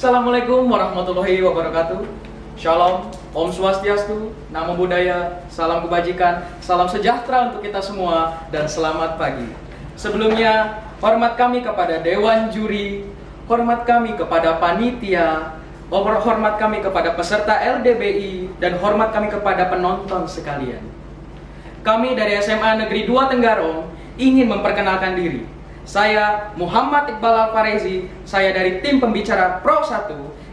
Assalamualaikum warahmatullahi wabarakatuh. Shalom, Om Swastiastu, Namo Buddhaya, salam kebajikan, salam sejahtera untuk kita semua, dan selamat pagi. Sebelumnya, hormat kami kepada Dewan Juri, hormat kami kepada panitia, hormat kami kepada peserta LDBI, dan hormat kami kepada penonton sekalian. Kami dari SMA Negeri 2 Tenggarong ingin memperkenalkan diri. Saya Muhammad Iqbal Al-Farezi, saya dari tim pembicara Pro 1,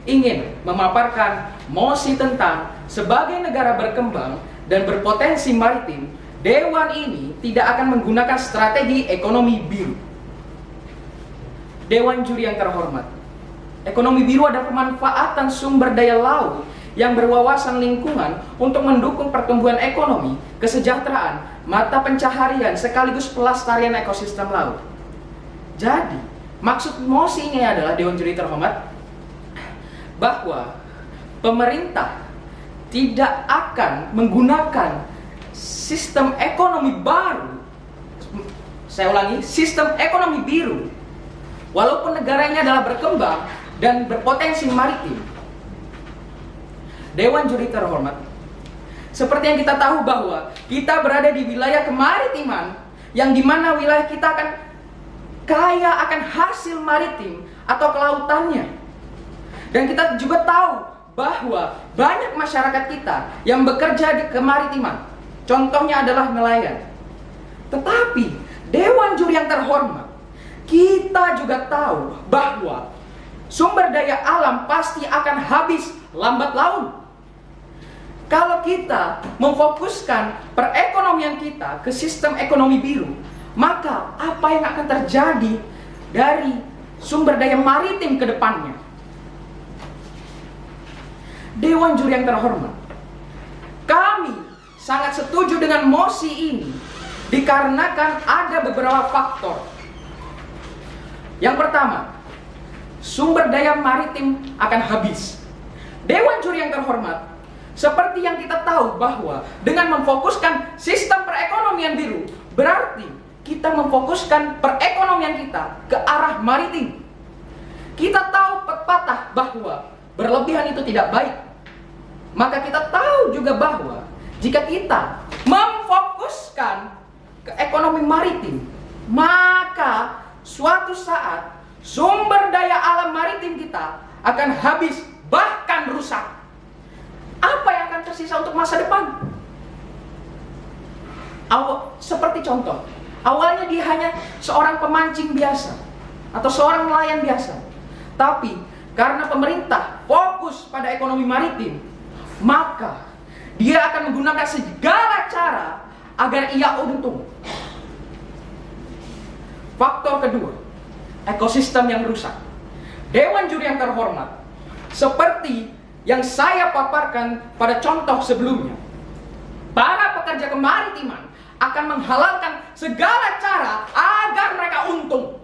ingin memaparkan mosi tentang sebagai negara berkembang dan berpotensi maritim, Dewan ini tidak akan menggunakan strategi ekonomi biru. Dewan Juri yang terhormat, ekonomi biru adalah pemanfaatan sumber daya laut yang berwawasan lingkungan untuk mendukung pertumbuhan ekonomi, kesejahteraan, mata pencaharian, sekaligus pelestarian ekosistem laut. Jadi, maksud mosi ini adalah, Dewan Juri terhormat, bahwa pemerintah tidak akan menggunakan sistem ekonomi baru. Saya ulangi, sistem ekonomi biru. Walaupun negara ini adalah berkembang dan berpotensi maritim. Dewan Juri terhormat, seperti yang kita tahu bahwa kita berada di wilayah kemaritiman, yang dimana wilayah kita akan kaya akan hasil maritim atau kelautannya. Dan kita juga tahu bahwa banyak masyarakat kita yang bekerja di kemaritiman. Contohnya adalah nelayan. Tetapi Dewan Juri yang terhormat, kita juga tahu bahwa sumber daya alam pasti akan habis lambat laun. Kalau kita memfokuskan perekonomian kita ke sistem ekonomi biru, maka apa yang akan terjadi dari sumber daya maritim ke depannya? Dewan Juri yang terhormat, kami sangat setuju dengan mosi ini dikarenakan ada beberapa faktor. Yang pertama, sumber daya maritim akan habis. Dewan Juri yang terhormat, seperti yang kita tahu bahwa dengan memfokuskan sistem perekonomian biru, berarti kita memfokuskan perekonomian kita ke arah maritim. Kita tahu pepatah bahwa berlebihan itu tidak baik. Maka kita tahu juga bahwa jika kita memfokuskan ke ekonomi maritim, maka suatu saat sumber daya alam maritim kita akan habis, bahkan rusak. Apa yang akan tersisa untuk masa depan? Seperti contoh, awalnya dia hanya seorang pemancing biasa atau seorang nelayan biasa. Tapi karena pemerintah fokus pada ekonomi maritim, maka dia akan menggunakan segala cara agar ia untung. Faktor kedua, ekosistem yang rusak. Dewan Juri yang terhormat, seperti yang saya paparkan pada contoh sebelumnya, para pekerja kemaritiman akan menghalalkan segala cara agar mereka untung.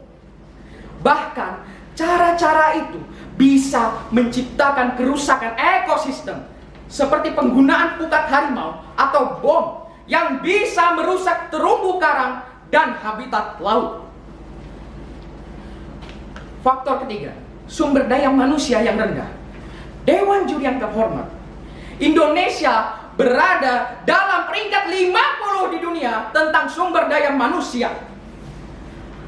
Bahkan cara-cara itu bisa menciptakan kerusakan ekosistem, seperti penggunaan pukat harimau atau bom yang bisa merusak terumbu karang dan habitat laut. Faktor ketiga, sumber daya manusia yang rendah. Dewan Juri yang terhormat, Indonesia berada dalam peringkat 50 di dunia tentang sumber daya manusia.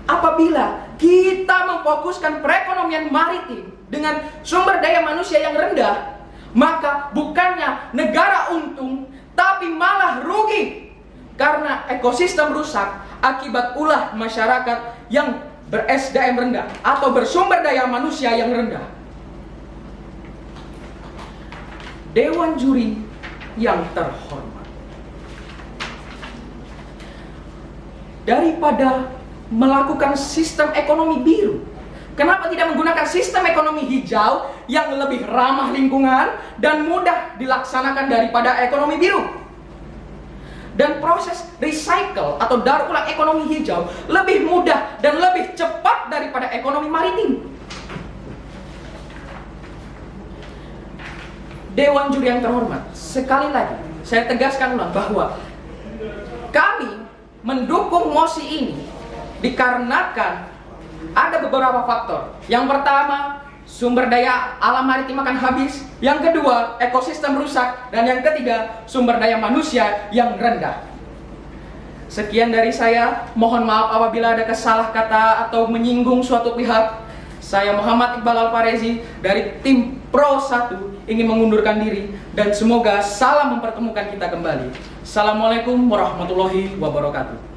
Apabila kita memfokuskan perekonomian maritim dengan sumber daya manusia yang rendah, maka bukannya negara untung, tapi malah rugi. Karena ekosistem rusak akibat ulah masyarakat yang ber-SDM rendah atau bersumber daya manusia yang rendah. Dewan Juri yang terhormat, daripada melakukan sistem ekonomi biru, kenapa tidak menggunakan sistem ekonomi hijau yang lebih ramah lingkungan dan mudah dilaksanakan daripada ekonomi biru? Dan proses recycle atau daur ulang ekonomi hijau lebih mudah dan lebih cepat daripada ekonomi maritim. Dewan Juri yang terhormat, sekali lagi saya tegaskan ulang bahwa kami mendukung mosi ini dikarenakan ada beberapa faktor. Yang pertama, sumber daya alam maritim akan habis. Yang kedua, ekosistem rusak. Dan yang ketiga, sumber daya manusia yang rendah. Sekian dari saya. Mohon maaf apabila ada kesalah kata atau menyinggung suatu pihak. Saya Muhammad Iqbal Alfarezi dari tim Pro 1 ingin mengundurkan diri. Dan semoga salam mempertemukan kita kembali. Assalamualaikum warahmatullahi wabarakatuh.